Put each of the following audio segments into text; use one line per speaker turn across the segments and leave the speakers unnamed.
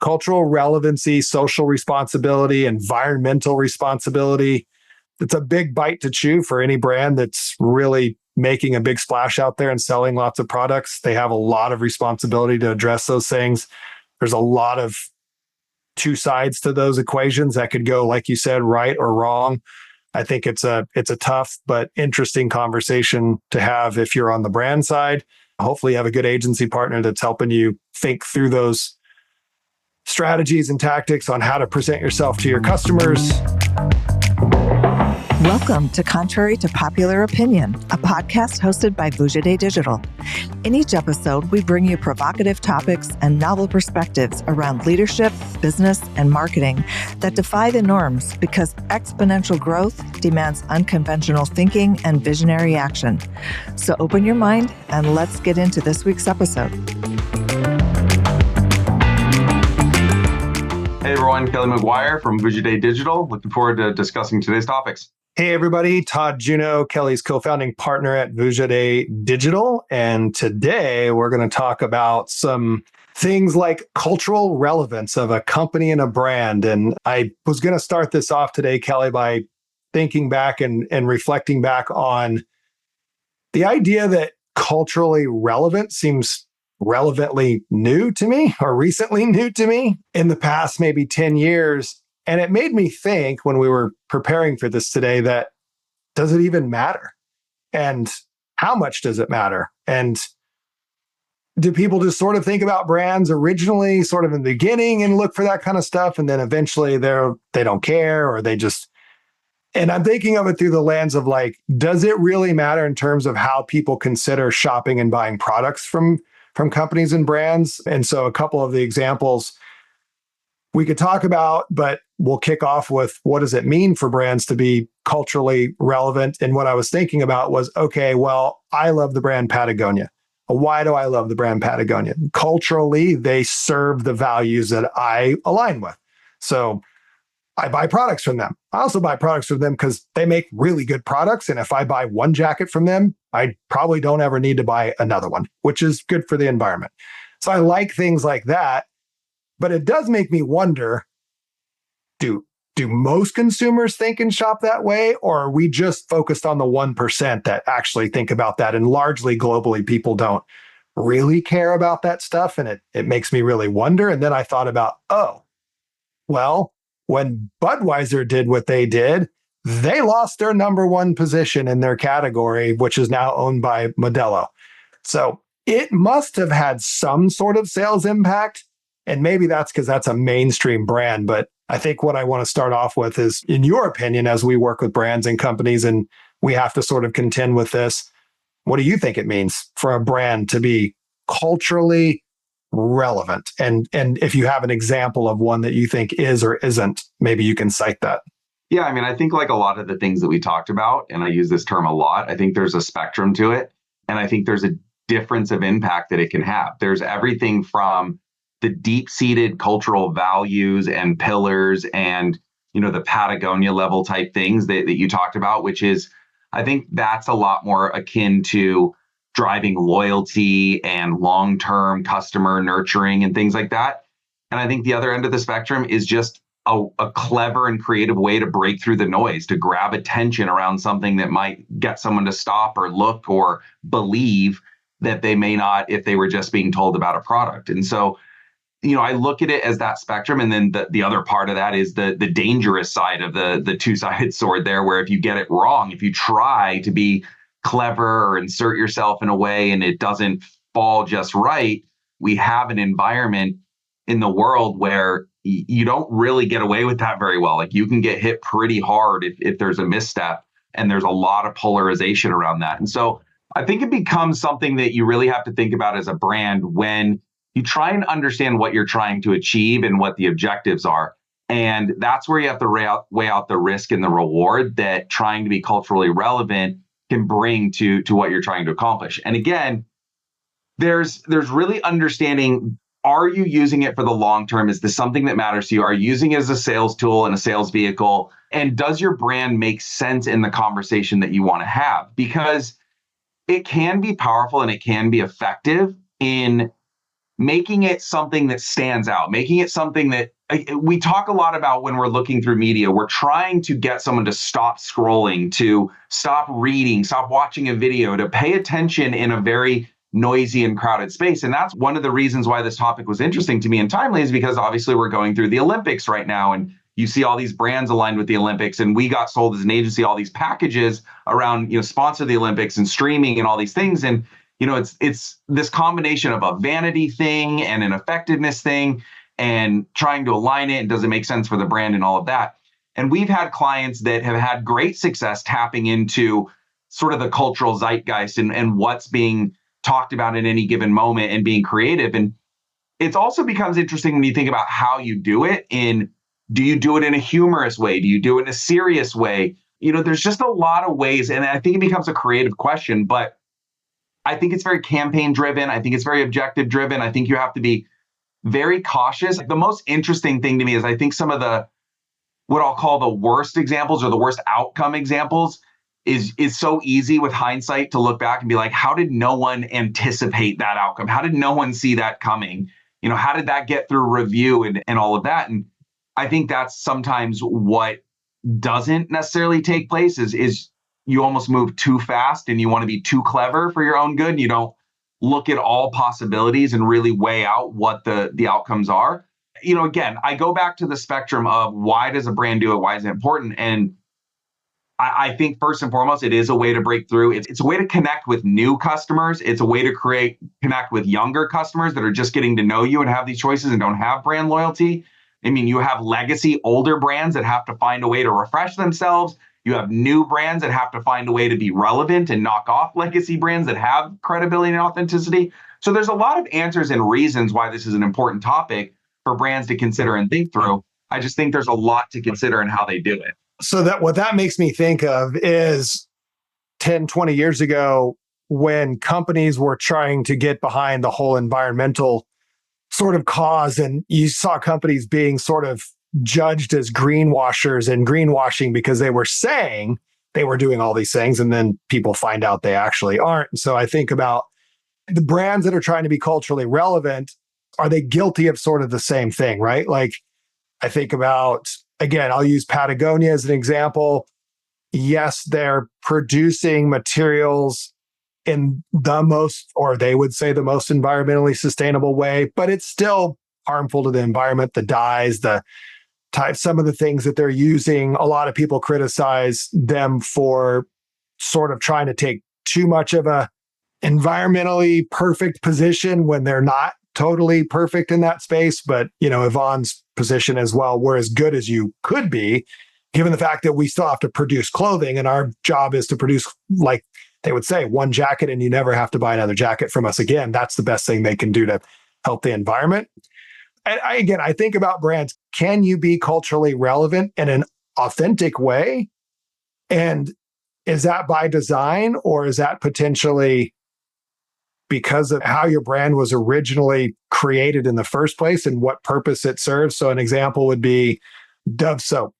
cultural relevancy, social responsibility, environmental responsibility. It's a big bite to chew for any brand that's really making a big splash out there and selling lots of products. They have a lot of responsibility to address those things. There's a lot of two sides to those equations that could go, like you said, right or wrong. I think it's a tough but interesting conversation to have if you're on the brand side. Hopefully you have a good agency partner that's helping you think through those strategies and tactics on how to present yourself to your customers.
Welcome to Contrary to Popular Opinion, a podcast hosted by Vujade Digital. In each episode, we bring you provocative topics and novel perspectives around leadership, business, and marketing that defy the norms because exponential growth demands unconventional thinking and visionary action. So open your mind and let's get into this week's episode.
Hey everyone, Kelly McGuire from Vujade Digital. Looking forward to discussing today's topics.
Hey everybody, Todd Juneau, Kelly's co-founding partner at Vujade Digital. And today we're going to talk about some things like cultural relevance of a company and a brand. And I was going to start this off today, Kelly, by thinking back and reflecting back on the idea that culturally relevant seems relevantly new to me or recently new to me in the past maybe 10 years. And it made me think when we were preparing for this today that does it even matter? And how much does it matter? And do people just sort of think about brands originally sort of in the beginning and look for that kind of stuff? And then eventually they don't care or they just, and I'm thinking of it through the lens of like, does it really matter in terms of how people consider shopping and buying products from companies and brands? And so a couple of the examples we could talk about, but we'll kick off with what does it mean for brands to be culturally relevant? And what I was thinking about was, okay, well, I love the brand Patagonia. Why do I love the brand Patagonia? Culturally, they serve the values that I align with. So I buy products from them. I also buy products from them because they make really good products. And if I buy one jacket from them, I probably don't ever need to buy another one, which is good for the environment. So I like things like that. But it does make me wonder, do most consumers think and shop that way? Or are we just focused on the 1% that actually think about that? And largely globally, people don't really care about that stuff. And it makes me really wonder. And then I thought about, well, when Budweiser did what they did, they lost their number one position in their category, which is now owned by Modelo. So it must have had some sort of sales impact. And maybe that's because that's a mainstream brand. But I think what I want to start off with is, in your opinion, as we work with brands and companies and we have to sort of contend with this, what do you think it means for a brand to be culturally relevant? And if you have an example of one that you think is or isn't, maybe you can cite that.
Yeah, I mean, I think like a lot of the things that we talked about, and I use this term a lot, I think there's a spectrum to it. And I think there's a difference of impact that it can have. There's everything from the deep-seated cultural values and pillars and, the Patagonia level type things that you talked about, which is, I think that's a lot more akin to driving loyalty and long-term customer nurturing and things like that. And I think the other end of the spectrum is just a clever and creative way to break through the noise, to grab attention around something that might get someone to stop or look or believe that they may not if they were just being told about a product. And so, I look at it as that spectrum. And then the other part of that is the dangerous side of the two-sided sword there, where if you get it wrong, if you try to be clever or insert yourself in a way and it doesn't fall just right, we have an environment in the world where you don't really get away with that very well. Like you can get hit pretty hard if there's a misstep, and there's a lot of polarization around that. And so I think it becomes something that you really have to think about as a brand when you try and understand what you're trying to achieve and what the objectives are. And that's where you have to weigh out the risk and the reward that trying to be culturally relevant can bring to what you're trying to accomplish. And again, there's really understanding, are you using it for the long term? Is this something that matters to you? Are you using it as a sales tool and a sales vehicle? And does your brand make sense in the conversation that you want to have? Because it can be powerful and it can be effective in making it something that stands out, making it something that we talk a lot about when we're looking through media. We're trying to get someone to stop scrolling, to stop reading, stop watching a video, to pay attention in a very noisy and crowded space. And that's one of the reasons why this topic was interesting to me and timely, is because obviously we're going through the Olympics right now, and you see all these brands aligned with the Olympics, and we got sold as an agency all these packages around, sponsor the Olympics and streaming and all these things. And it's this combination of a vanity thing and an effectiveness thing, and trying to align it, and does it make sense for the brand and all of that. And we've had clients that have had great success tapping into sort of the cultural zeitgeist and what's being talked about in any given moment and being creative. And it also becomes interesting when you think about how you do it. Do you do it in a humorous way? Do you do it in a serious way? There's just a lot of ways, and I think it becomes a creative question, but I think it's very campaign driven. I think it's very objective driven. I think you have to be very cautious. The most interesting thing to me is I think some of what I'll call the worst examples or the worst outcome examples is so easy with hindsight to look back and be like, how did no one anticipate that outcome? How did no one see that coming? How did that get through review and all of that? And I think that's sometimes what doesn't necessarily take place is you almost move too fast and you want to be too clever for your own good. And you don't look at all possibilities and really weigh out what the outcomes are. Again, I go back to the spectrum of why does a brand do it? Why is it important? And I think first and foremost, it is a way to break through. It's a way to connect with new customers. It's a way to connect with younger customers that are just getting to know you and have these choices and don't have brand loyalty. I mean, you have legacy older brands that have to find a way to refresh themselves. You have new brands that have to find a way to be relevant and knock off legacy brands that have credibility and authenticity. So there's a lot of answers and reasons why this is an important topic for brands to consider and think through. I just think there's a lot to consider in how they do it.
So what that makes me think of is 10, 20 years ago, when companies were trying to get behind the whole environmental sort of cause, and you saw companies being sort of judged as greenwashers and greenwashing because they were saying they were doing all these things, and then people find out they actually aren't. And so I think about the brands that are trying to be culturally relevant. Are they guilty of sort of the same thing, right? Like, I think about, again, I'll use Patagonia as an example. Yes, they're producing materials in the most, or they would say the most environmentally sustainable way, but it's still harmful to the environment, the dyes, the type, some of the things that they're using. A lot of people criticize them for sort of trying to take too much of a environmentally perfect position when they're not totally perfect in that space. But, Yvonne's position as well, we're as good as you could be, given the fact that we still have to produce clothing, and our job is to produce, like they would say, one jacket and you never have to buy another jacket from us again. That's the best thing they can do to help the environment. And I think about brands. Can you be culturally relevant in an authentic way? And is that by design, or is that potentially because of how your brand was originally created in the first place and what purpose it serves? So an example would be Dove soap.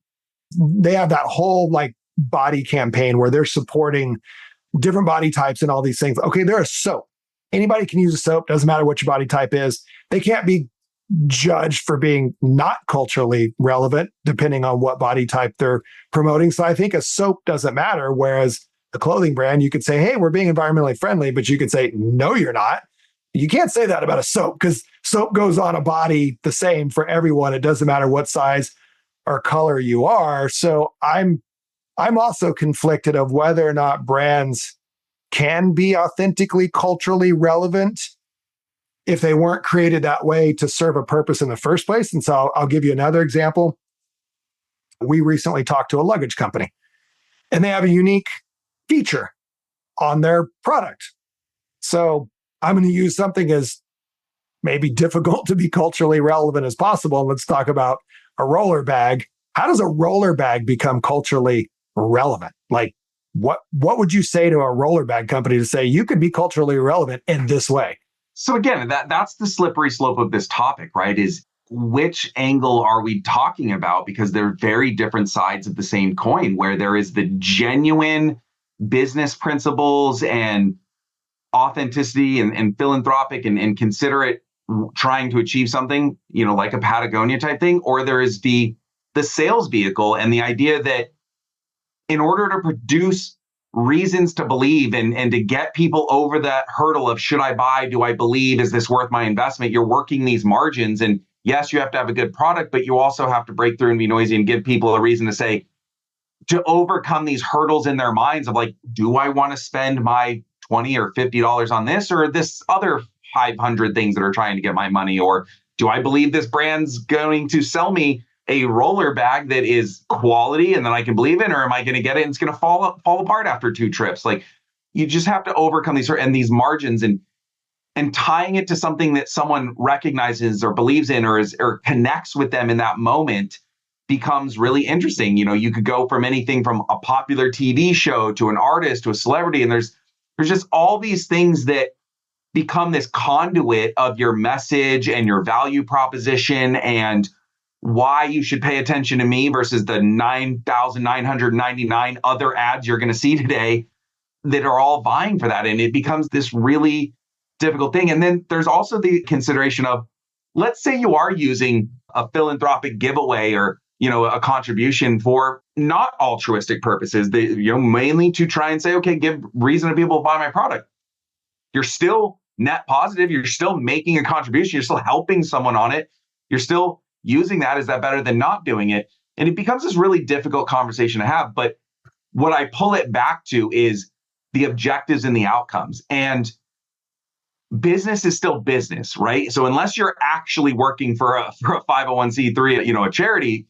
They have that whole body campaign where they're supporting different body types and all these things. Okay, they're a soap. Anybody can use a soap. Doesn't matter what your body type is. They can't be judged for being not culturally relevant, depending on what body type they're promoting. So I think a soap doesn't matter. Whereas a clothing brand, you could say, hey, we're being environmentally friendly, but you could say, no, you're not. You can't say that about a soap, because soap goes on a body the same for everyone. It doesn't matter what size or color you are. So I'm also conflicted of whether or not brands can be authentically culturally relevant if they weren't created that way to serve a purpose in the first place. And so I'll give you another example. We recently talked to a luggage company, and they have a unique feature on their product. So I'm going to use something as maybe difficult to be culturally relevant as possible. Let's talk about a roller bag. How does a roller bag become culturally relevant? Like, what would you say to a roller bag company to say you could be culturally relevant in this way?
So again, that's the slippery slope of this topic, right? Is which angle are we talking about? Because they're very different sides of the same coin, where there is the genuine business principles and authenticity and philanthropic and considerate trying to achieve something, like a Patagonia type thing, or there is the sales vehicle and the idea that in order to produce reasons to believe and to get people over that hurdle of should I buy, do I believe, is this worth my investment? You're working these margins. And yes, you have to have a good product, but you also have to break through and be noisy and give people a reason to say, to overcome these hurdles in their minds of like, do I want to spend my $20 or $50 on this or this other 500 things that are trying to get my money? Or do I believe this brand's going to sell me a roller bag that is quality and that I can believe in, or am I going to get it and it's going to fall apart after 2 trips? Like, you just have to overcome these margins and tying it to something that someone recognizes or believes in or connects with them in that moment becomes really interesting. You could go from anything from a popular TV show to an artist to a celebrity, and there's just all these things that become this conduit of your message and your value proposition and why you should pay attention to me versus the 9,999 other ads you're going to see today that are all vying for that. And it becomes this really difficult thing. And then there's also the consideration of, let's say you are using a philanthropic giveaway or, a contribution for not altruistic purposes, mainly to try and say, okay, give reason to people to buy my product. You're still net positive. You're still making a contribution. You're still helping someone on it. You're still using that. Is that better than not doing it? And it becomes this really difficult conversation to have. But what I pull it back to is the objectives and the outcomes. And business is still business, right? So unless you're actually working for a 501c3, a charity,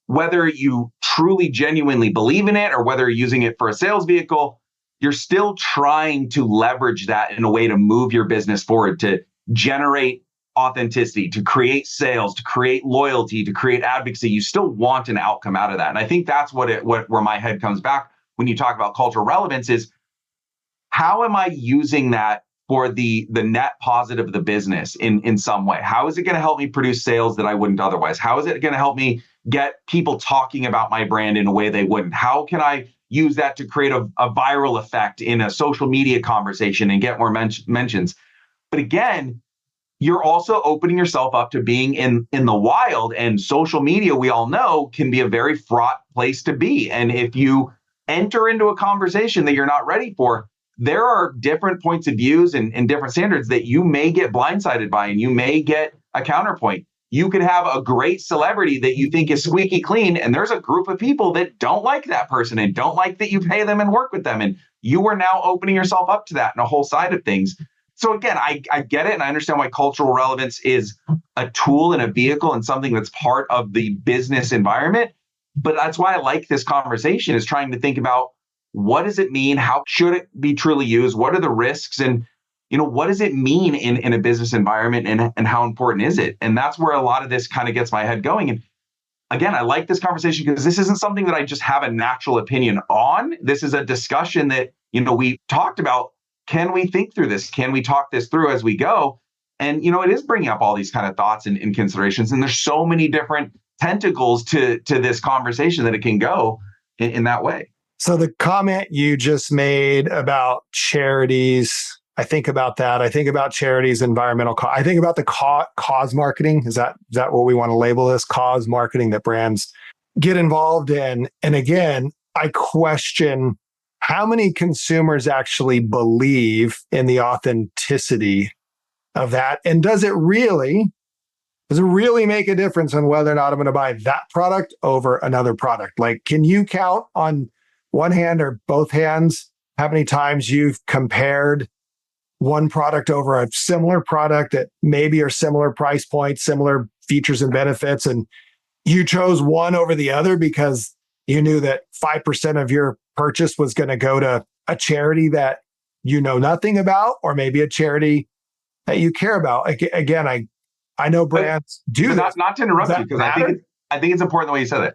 whether you truly genuinely believe in it or whether you're using it for a sales vehicle, you're still trying to leverage that in a way to move your business forward, to generate authenticity, to create sales, to create loyalty, to create advocacy. You still want an outcome out of that. And I think that's where my head comes back when you talk about cultural relevance is, how am I using that for the net positive of the business in some way? How is it going to help me produce sales that I wouldn't otherwise? How is it going to help me get people talking about my brand in a way they wouldn't? How can I use that to create a viral effect in a social media conversation and get more mentions? But again, you're also opening yourself up to being in the wild, and social media, we all know, can be a very fraught place to be. And if you enter into a conversation that you're not ready for, there are different points of views and different standards that you may get blindsided by, and you may get a counterpoint. You could have a great celebrity that you think is squeaky clean, and there's a group of people that don't like that person and don't like that you pay them and work with them. And you are now opening yourself up to that in a whole side of things. So again, I get it, and I understand why cultural relevance is a tool and a vehicle and something that's part of the business environment. But that's why I like this conversation, is trying to think about, what does it mean? How should it be truly used? What are the risks? And what does it mean in a business environment, and how important is it? And that's where a lot of this kind of gets my head going. And again, I like this conversation because this isn't something that I just have a natural opinion on. This is a discussion that, we talked about. Can we think through this? Can we talk this through as we go? And, it is bringing up all these kind of thoughts and considerations. And there's so many different tentacles to this conversation that it can go in that way.
So the comment you just made about charities, I think about that. I think about charities, environmental. I think about the cause marketing. Is that what we want to label this? Cause marketing that brands get involved in. And again, I question how many consumers actually believe in the authenticity of that, and does it really make a difference on whether or not I'm going to buy that product over another product? Like, can you count on one hand or both hands how many times you've compared one product over a similar product that maybe are similar price points, similar features and benefits, and you chose one over the other because you knew that 5% of your purchase was going to go to a charity that you know nothing about, or maybe a charity that you care about? Again, I know brands do
this. Not to interrupt you, because I think it's important the way you said it.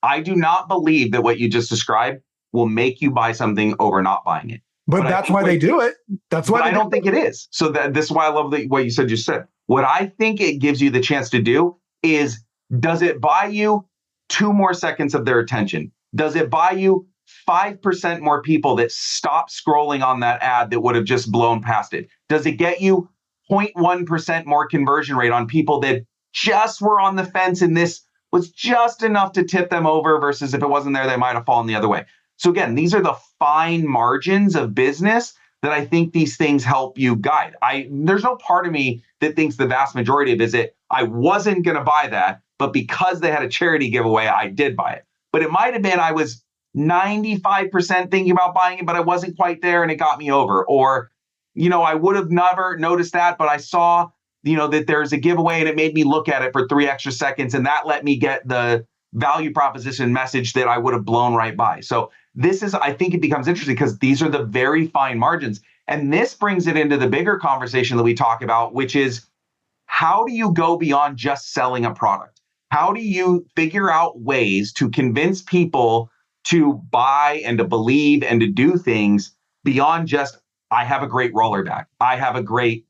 I do not believe that what you just described will make you buy something over not buying it.
But that's why they do it. That's why
I don't think it is. So this is why I love what you said. What I think it gives you the chance to do is, does it buy you 2 more seconds of their attention? Does it buy you 5% more people that stop scrolling on that ad that would have just blown past it? Does it get you 0.1% more conversion rate on people that just were on the fence, and this was just enough to tip them over versus if it wasn't there, they might have fallen the other way. So again, these are the fine margins of business that I think these things help you guide. There's no part of me that thinks the vast majority of it, I wasn't going to buy that, but because they had a charity giveaway, I did buy it. But it might have been I was 95% thinking about buying it, but I wasn't quite there and it got me over. Or, I would have never noticed that, but I saw, that there's a giveaway and it made me look at it for 3 extra seconds. And that let me get the value proposition message that I would have blown right by. So I think it becomes interesting because these are the very fine margins. And this brings it into the bigger conversation that we talk about, which is how do you go beyond just selling a product? How do you figure out ways to convince people to buy and to believe and to do things beyond just, I have a great roller bag, I have a great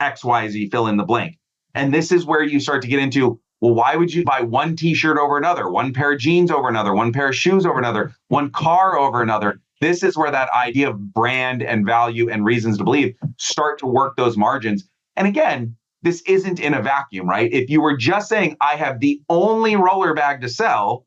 XYZ, fill in the blank. And this is where you start to get into, well, why would you buy one t-shirt over another, one pair of jeans over another, one pair of shoes over another, one car over another? This is where that idea of brand and value and reasons to believe start to work those margins. And again, this isn't in a vacuum, right? If you were just saying, I have the only roller bag to sell,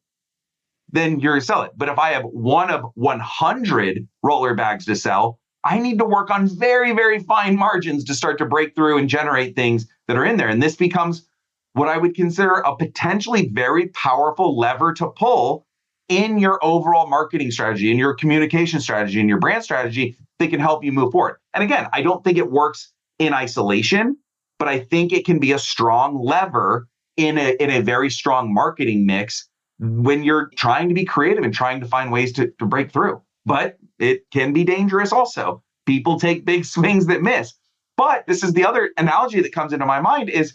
then you're going to sell it. But if I have one of 100 roller bags to sell, I need to work on very, very fine margins to start to break through and generate things that are in there. And this becomes what I would consider a potentially very powerful lever to pull in your overall marketing strategy, in your communication strategy, in your brand strategy that can help you move forward. And again, I don't think it works in isolation, but I think it can be a strong lever in a very strong marketing mix when you're trying to be creative and trying to find ways to break through. But it can be dangerous also. People take big swings that miss. But this is the other analogy that comes into my mind is,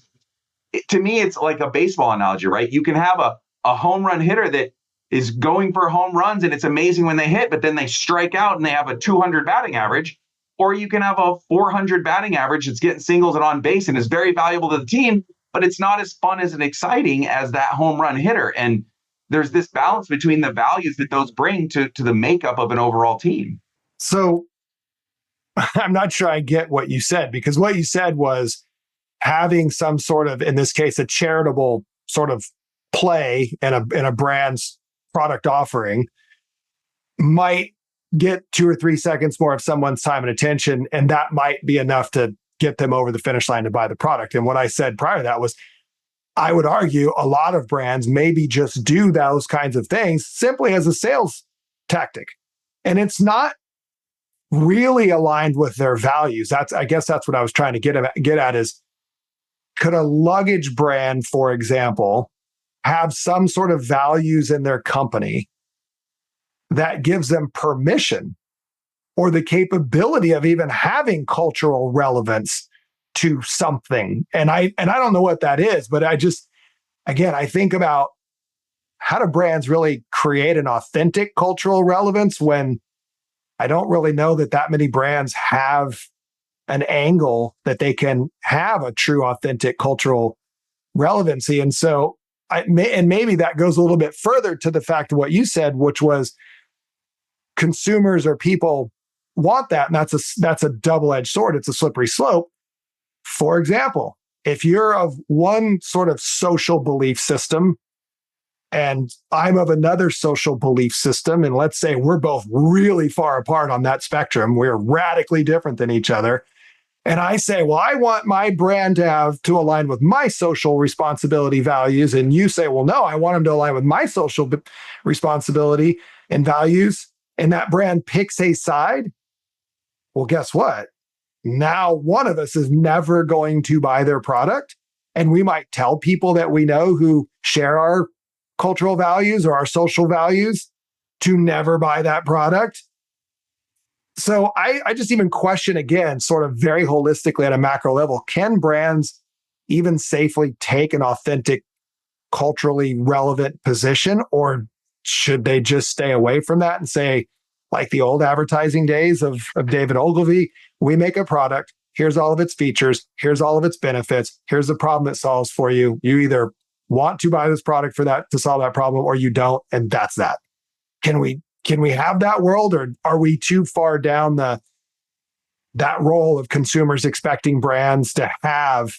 to me, it's like a baseball analogy, right? You can have a home run hitter that is going for home runs and it's amazing when they hit, but then they strike out and they have a 200 batting average. Or you can have a 400 batting average that's getting singles and on base and is very valuable to the team, but it's not as fun as and exciting as that home run hitter. And there's this balance between the values that those bring to the makeup of an overall team.
So I'm not sure I get what you said, because what you said was having some sort of, in this case, a charitable sort of play in a brand's product offering might get 2 or 3 seconds more of someone's time and attention, and that might be enough to get them over the finish line to buy the product. And what I said prior to that was, I would argue a lot of brands maybe just do those kinds of things simply as a sales tactic. And it's not really aligned with their values. I guess that's what I was trying to get at is, could a luggage brand, for example, have some sort of values in their company that gives them permission or the capability of even having cultural relevance to something? And I don't know what that is, but I think about, how do brands really create an authentic cultural relevance when I don't really know that many brands have an angle that they can have a true authentic cultural relevancy. And so maybe that goes a little bit further to the fact of what you said, which was consumers or people want that. And that's a double-edged sword. It's a slippery slope. For example, if you're of one sort of social belief system and I'm of another social belief system, and let's say we're both really far apart on that spectrum, we're radically different than each other, and I say, well, I want my brand to align with my social responsibility values, and you say, well, no, I want them to align with my social responsibility and values, and that brand picks a side, well, guess what? Now one of us is never going to buy their product. And we might tell people that we know who share our cultural values or our social values to never buy that product. So I just even question, again, sort of very holistically at a macro level, can brands even safely take an authentic, culturally relevant position, or should they just stay away from that and say, like the old advertising days of David Ogilvy, we make a product, here's all of its features, here's all of its benefits, here's the problem it solves for you. You either want to buy this product for that to solve that problem, or you don't, and that's that. Can we have that world, or are we too far down the that role of consumers expecting brands to have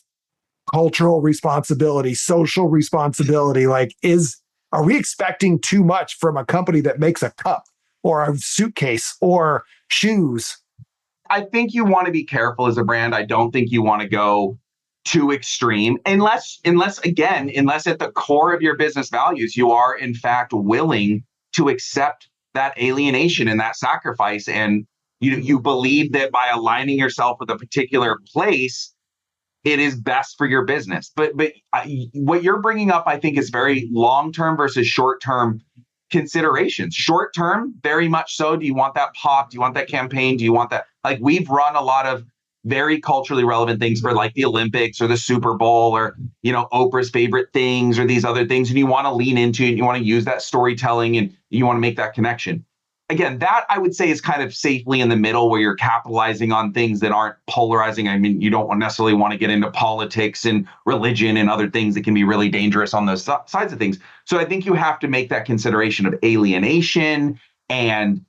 cultural responsibility, social responsibility. Like, are we expecting too much from a company that makes a cup or a suitcase or shoes?
I think you want to be careful as a brand. I don't think you want to go too extreme unless at the core of your business values, you are in fact willing to accept that alienation and that sacrifice. And you believe that by aligning yourself with a particular place, it is best for your business. But what you're bringing up, I think, is very long term versus short term considerations. Short term, very much so. Do you want that pop? Do you want that campaign? Do you want that? Like, we've run a lot of very culturally relevant things for like the Olympics or the Super Bowl or Oprah's favorite things or these other things, and you want to lean into it and you want to use that storytelling and you want to make that connection. Again, that I would say is kind of safely in the middle where you're capitalizing on things that aren't polarizing. I mean, you don't necessarily want to get into politics and religion and other things that can be really dangerous on those sides of things. So I think you have to make that consideration of alienation and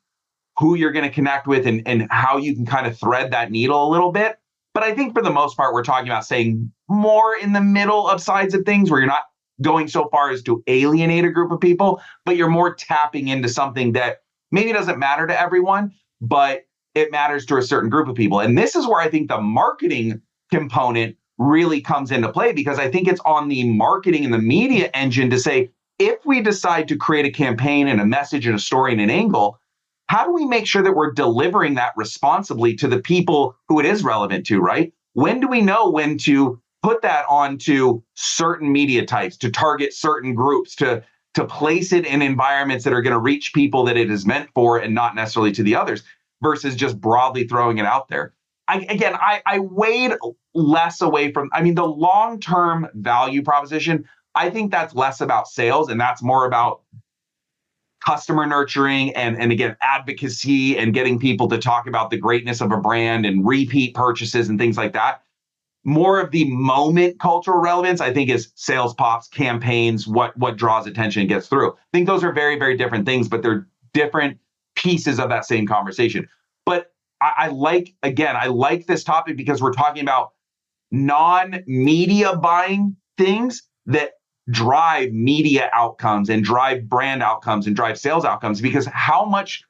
who you're going to connect with and how you can kind of thread that needle a little bit. But I think for the most part, we're talking about staying more in the middle of sides of things where you're not going so far as to alienate a group of people, but you're more tapping into something that maybe doesn't matter to everyone, but it matters to a certain group of people. And this is where I think the marketing component really comes into play, because I think it's on the marketing and the media engine to say, if we decide to create a campaign and a message and a story and an angle, how do we make sure that we're delivering that responsibly to the people who it is relevant to, right? When do we know when to put that onto certain media types, to target certain groups, to place it in environments that are going to reach people that it is meant for and not necessarily to the others, versus just broadly throwing it out there? I weighed less away from, the long-term value proposition. I think that's less about sales and that's more about customer nurturing and again, advocacy and getting people to talk about the greatness of a brand and repeat purchases and things like that. More of the moment cultural relevance, I think, is sales pops, campaigns, what draws attention and gets through. I think those are very, very different things, but they're different pieces of that same conversation. But I like this topic because we're talking about non-media buying things that drive media outcomes and drive brand outcomes and drive sales outcomes. Because how much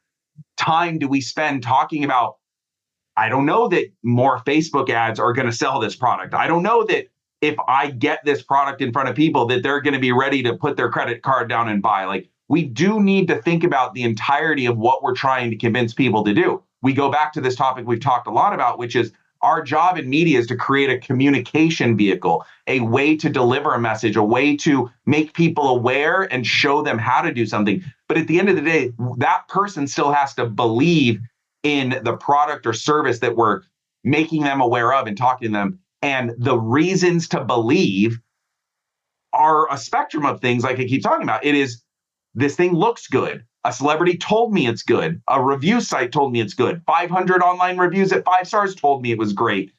time do we spend talking about, I don't know that more Facebook ads are going to sell this product. I don't know that if I get this product in front of people that they're going to be ready to put their credit card down and buy. Like, we do need to think about the entirety of what we're trying to convince people to do. We go back to this topic we've talked a lot about, which is our job in media is to create a communication vehicle, a way to deliver a message, a way to make people aware and show them how to do something. But at the end of the day, that person still has to believe in the product or service that we're making them aware of and talking to them. And the reasons to believe are a spectrum of things, like I keep talking about. It is, this thing looks good. A celebrity told me it's good. A review site told me it's good. 500 online reviews at 5 stars told me it was great.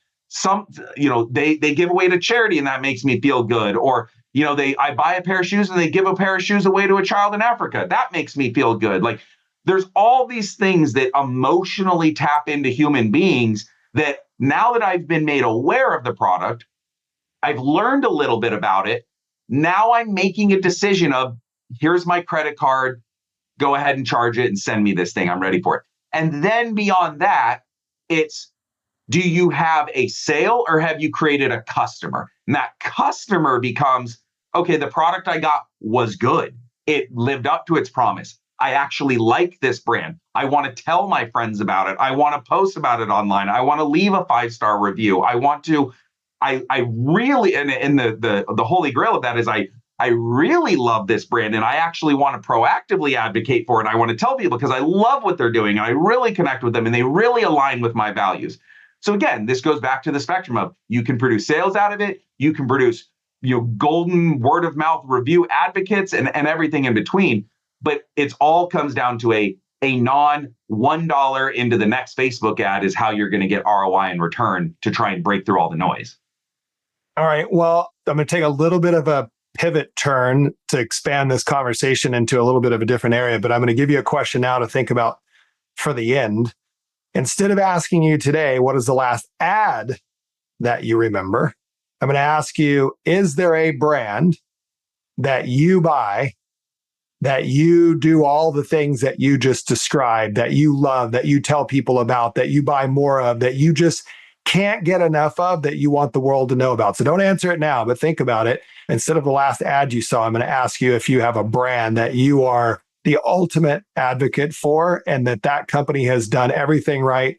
They give away to charity and that makes me feel good. Or, I buy a pair of shoes and they give a pair of shoes away to a child in Africa. That makes me feel good. Like, there's all these things that emotionally tap into human beings that now that I've been made aware of the product, I've learned a little bit about it. Now I'm making a decision of, here's my credit card, go ahead and charge it and send me this thing. I'm ready for it. And then beyond that, it's, do you have a sale or have you created a customer? And that customer becomes, okay, the product I got was good. It lived up to its promise. I actually like this brand. I want to tell my friends about it. I want to post about it online. I want to leave a 5-star review. I want to, I really, and the holy grail of that is I really love this brand and I actually want to proactively advocate for it. I want to tell people because I love what they're doing and I really connect with them and they really align with my values. So again, this goes back to the spectrum of, you can produce sales out of it. You can produce, golden word of mouth review advocates and everything in between. But it all comes down to a non $1 into the next Facebook ad is how you're going to get ROI in return to try and break through all the noise.
All right. Well, I'm going to take a little bit of a pivot turn to expand this conversation into a little bit of a different area, but I'm going to give you a question now to think about for the end. Instead of asking you today, what is the last ad that you remember? I'm going to ask you, is there a brand that you buy, that you do all the things that you just described, that you love, that you tell people about, that you buy more of, that you just can't get enough of, that you want the world to know about? So don't answer it now, but think about it. Instead of the last ad you saw, I'm going to ask you if you have a brand that you are the ultimate advocate for, and that company has done everything right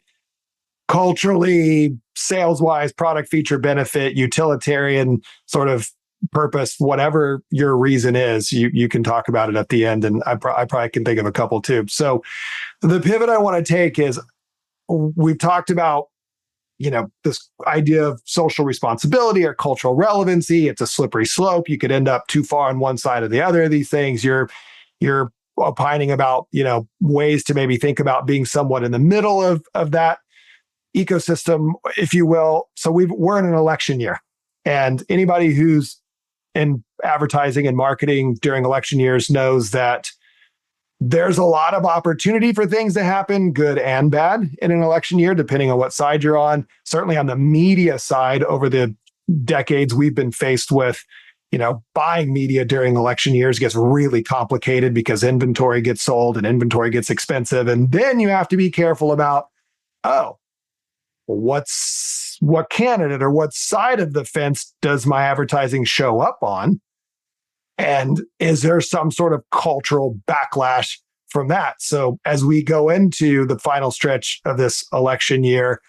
culturally, sales wise, product feature benefit, utilitarian sort of purpose, whatever your reason is, you can talk about it at the end. And I probably can think of a couple too. So the pivot I want to take is, we've talked about, this idea of social responsibility or cultural relevancy. It's a slippery slope. You could end up too far on one side or the other of these things. You're opining about, ways to maybe think about being somewhat in the middle of that ecosystem, if you will. So we're in an election year, and anybody who's in advertising and marketing during election years knows that there's a lot of opportunity for things to happen, good and bad, in an election year, depending on what side you're on. Certainly on the media side, over the decades we've been faced with, buying media during election years gets really complicated because inventory gets sold and inventory gets expensive. And then you have to be careful about, what candidate or what side of the fence does my advertising show up on? And is there some sort of cultural backlash from that? So as we go into the final stretch of this election year,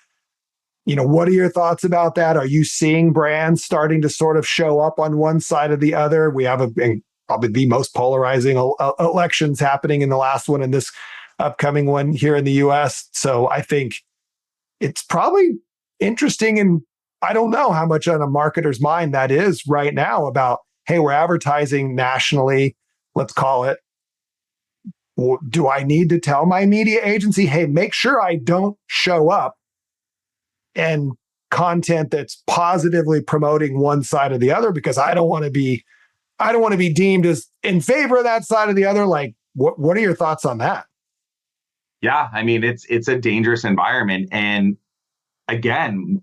what are your thoughts about that? Are you seeing brands starting to sort of show up on one side or the other? We have probably the most polarizing elections happening in the last one and this upcoming one here in the US. So I think it's probably interesting, and I don't know how much on a marketer's mind that is right now about, hey, we're advertising nationally, let's call it. Do I need to tell my media agency, hey, make sure I don't show up and content that's positively promoting one side or the other, because I don't want to be deemed as in favor of that side or the other? Like, what are your thoughts on that?
Yeah, I mean, it's a dangerous environment. And again,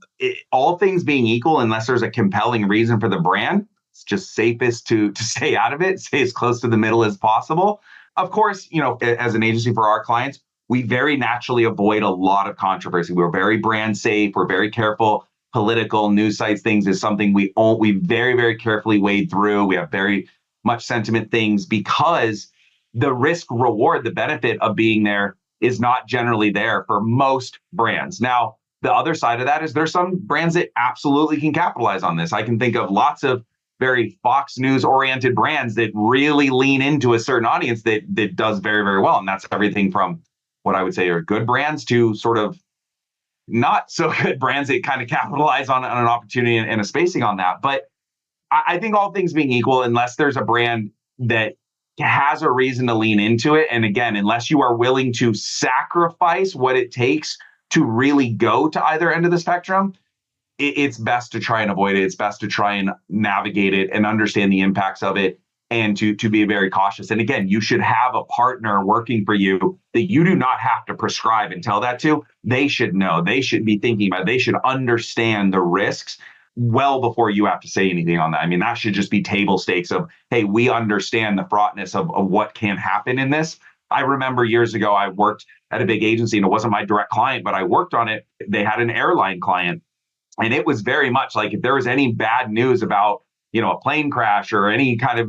all things being equal, unless there's a compelling reason for the brand, it's just safest to stay out of it, stay as close to the middle as possible. Of course, as an agency for our clients, we very naturally avoid a lot of controversy. We're very brand safe. We're very careful. Political news sites things is something we very, very carefully wade through. We have very much sentiment things, because the risk reward, the benefit of being there is not generally there for most brands. Now, the other side of that is there's some brands that absolutely can capitalize on this. I can think of lots of very Fox News oriented brands that really lean into a certain audience that does very, very well. And that's everything from what I would say are good brands to sort of not so good brands that kind of capitalize on an opportunity and a spacing on that. But I think all things being equal, unless there's a brand that has a reason to lean into it, and again, unless you are willing to sacrifice what it takes to really go to either end of the spectrum, it's best to try and avoid it. It's best to try and navigate it and understand the impacts of it, and to be very cautious. And again, you should have a partner working for you that you do not have to prescribe and tell that to. They should know. They should be thinking about it. They should understand the risks well before you have to say anything on that. I mean, that should just be table stakes of, hey, we understand the fraughtness of what can happen in this. I remember years ago, I worked at a big agency, and it wasn't my direct client, but I worked on it. They had an airline client, and it was very much like, if there was any bad news about, a plane crash or any kind of,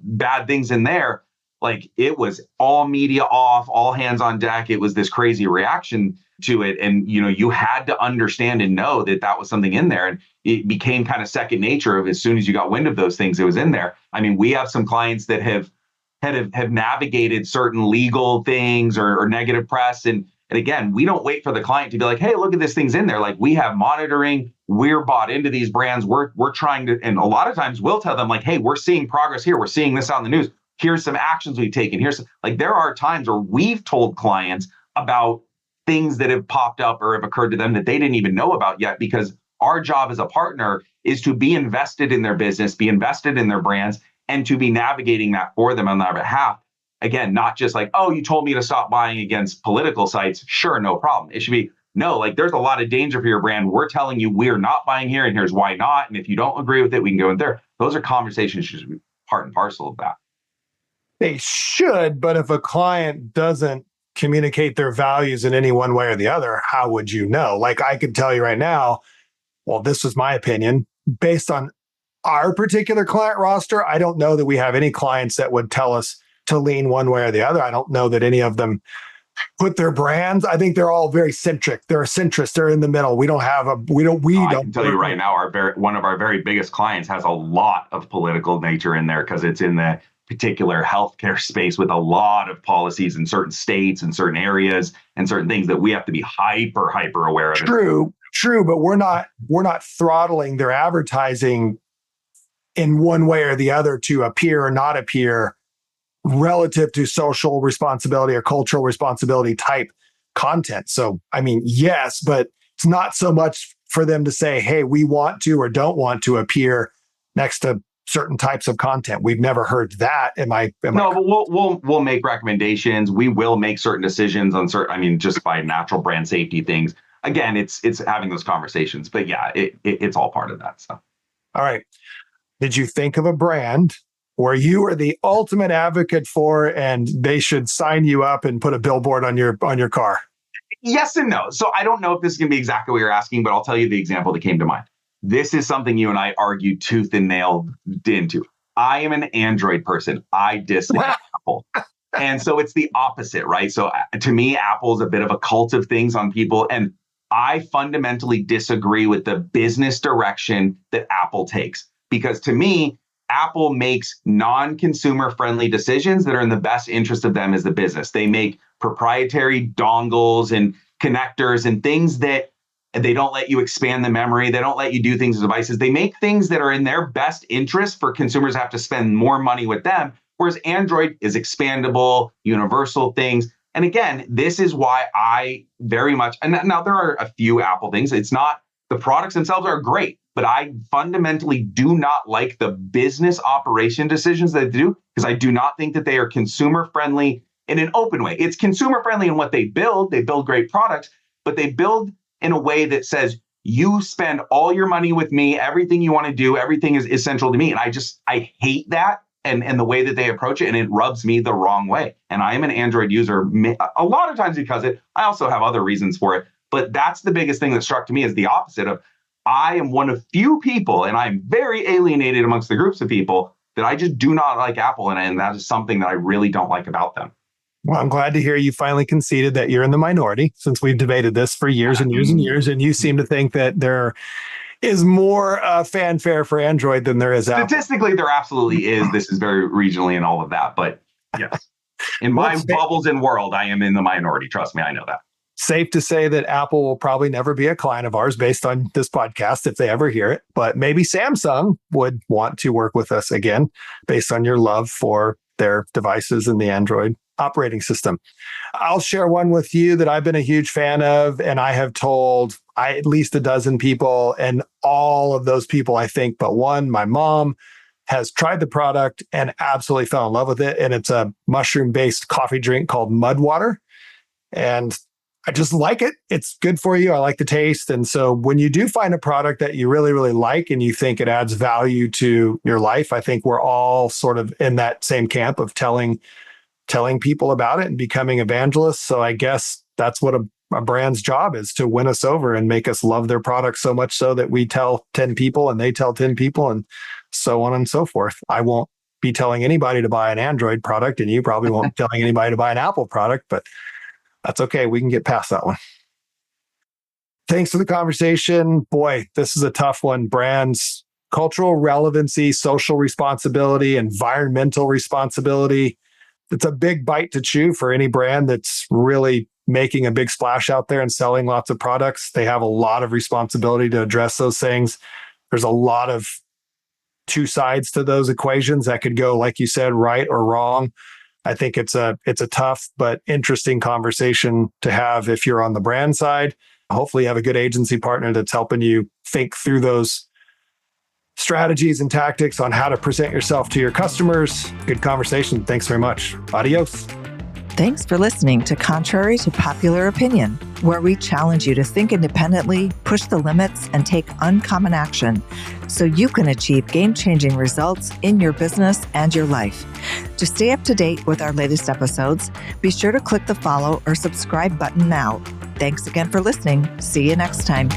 bad things in there, like, it was all media off, all hands on deck. It was this crazy reaction to it. And, you had to understand and know that was something in there. And it became kind of second nature of, as soon as you got wind of those things, it was in there. I mean, we have some clients that have navigated certain legal things or negative press. And again, we don't wait for the client to be like, hey, look at this thing's in there. Like, we have monitoring, we're bought into these brands. We're trying to, and a lot of times we'll tell them like, hey, we're seeing progress here. We're seeing this out in the news. Here's some actions we've taken. There are times where we've told clients about things that have popped up or have occurred to them that they didn't even know about yet, because our job as a partner is to be invested in their business, be invested in their brands, and to be navigating that for them on their behalf. again, not just like, oh, you told me to stop buying against political sites. Sure, no problem. It should be, no, like there's a lot of danger for your brand. We're telling you we're not buying here and here's why not. And if you don't agree with it, we can go in there. Those are conversations that should be part and parcel of that.
They should, but if a client doesn't communicate their values in any one way or the other, how would you know? Like I could tell you right now, well, this was my opinion based on our particular client roster. I don't know that we have any clients that would tell us to lean one way or the other. I don't know that any of them put their brands. I think they're all very centric. They're centrist. They're in the middle. We don't have a, we don't,
I can tell you right now, one of our very biggest clients has a lot of political nature in there because it's in the particular healthcare space with a lot of policies in certain states and certain areas and certain things that we have to be hyper aware of.
True, but we're not throttling their advertising in one way or the other to appear or not appear relative to social responsibility or cultural responsibility type content. So, I mean, yes, but it's not so much for them to say, hey, we want to or don't want to appear next to certain types of content. We've never heard that.
No, but we'll make recommendations. We will make certain decisions on certain, I mean, just by natural brand safety things. Again, it's having those conversations, but yeah, it's all part of that stuff.
All right. Did you think of a brand where you are the ultimate advocate for, and they should sign you up and put a billboard on your car?
Yes and no. So I don't know if this is going to be exactly what you're asking, but I'll tell you the example that came to mind. This is something you and I argued tooth and nail into. I am an Android person. I dislike Apple. And so it's the opposite, right? So to me, Apple is a bit of a cult of things on people. And I fundamentally disagree with the business direction that Apple takes. Because to me, Apple makes non-consumer friendly decisions that are in the best interest of them as the business. They make proprietary dongles and connectors and things that they don't let you expand the memory. They don't let you do things with devices. They make things that are in their best interest for consumers to have to spend more money with them. Whereas Android is expandable, universal things. And again, this is why I very much, and now there are a few Apple things. It's not, the products themselves are great, but I fundamentally do not like the business operation decisions that they do because I do not think that they are consumer friendly in an open way. It's consumer friendly in what they build. They build great products, but they build in a way that says, you spend all your money with me, everything you want to do, everything is central to me. And I hate that and the way that they approach it, and it rubs me the wrong way. And I am an Android user a lot of times because of it. I also have other reasons for it, but that's the biggest thing that struck to me is the opposite of, I am one of few people, and I'm very alienated amongst the groups of people that I just do not like Apple, and that is something that I really don't like about them.
Well, I'm glad to hear you finally conceded that you're in the minority, since we've debated this for years and years and years, and you seem to think that there is more fanfare for Android than there is Apple.
Statistically, there absolutely is. This is very regionally and all of that, but yes, in my bubbles and world, I am in the minority. Trust me, I know that.
Safe to say that Apple will probably never be a client of ours based on this podcast if they ever hear it, but maybe Samsung would want to work with us again based on your love for their devices and the Android operating system. I'll share one with you that I've been a huge fan of, and I have told at least a dozen people, and all of those people, I think, but one, my mom, has tried the product and absolutely fell in love with it. And it's a mushroom-based coffee drink called Mud Water. And I just like it. It's good for you. I like the taste. And so when you do find a product that you really, really like and you think it adds value to your life, I think we're all sort of in that same camp of telling people about it and becoming evangelists. So I guess that's what a brand's job is, to win us over and make us love their product so much so that we tell 10 people and they tell 10 people and so on and so forth. I won't be telling anybody to buy an Android product, and you probably won't be telling anybody to buy an Apple product, but that's okay. We can get past that one. Thanks for the conversation. Boy, this is a tough one. Brands, cultural relevancy, social responsibility, environmental responsibility. It's a big bite to chew for any brand that's really making a big splash out there and selling lots of products. They have a lot of responsibility to address those things. There's a lot of two sides to those equations that could go, like you said, right or wrong. I think it's a tough but interesting conversation to have if you're on the brand side. Hopefully you have a good agency partner that's helping you think through those strategies and tactics on how to present yourself to your customers. Good conversation. Thanks very much. Adios.
Thanks for listening to Contrary to Popular Opinion, where we challenge you to think independently, push the limits, and take uncommon action so you can achieve game-changing results in your business and your life. To stay up to date with our latest episodes, be sure to click the follow or subscribe button now. Thanks again for listening. See you next time.